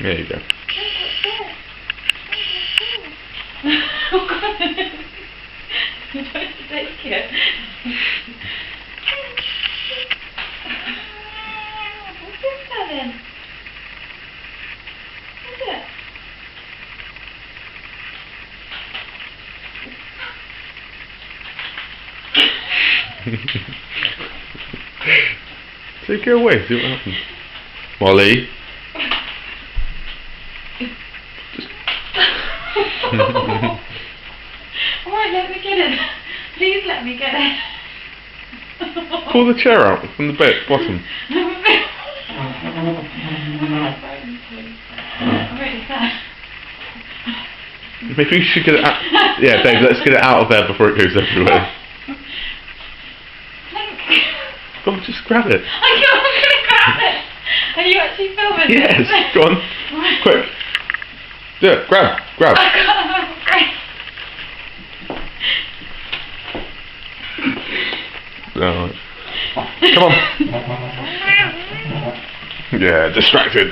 There you go. Oh God! You're trying to take it. What's this then? What's it? Take it away, see what happens. Molly. Alright, let me get it. Please let me get it. Pull the chair out from the bed, bottom. Maybe we should get it out. Yeah, Dave, let's get it out of there before it goes everywhere. Go on, just grab it. I'm going to grab it. Are you actually filming this? Yes, go on. Quick. Do it, grab. I can't. No. Come on. Yeah, distracted.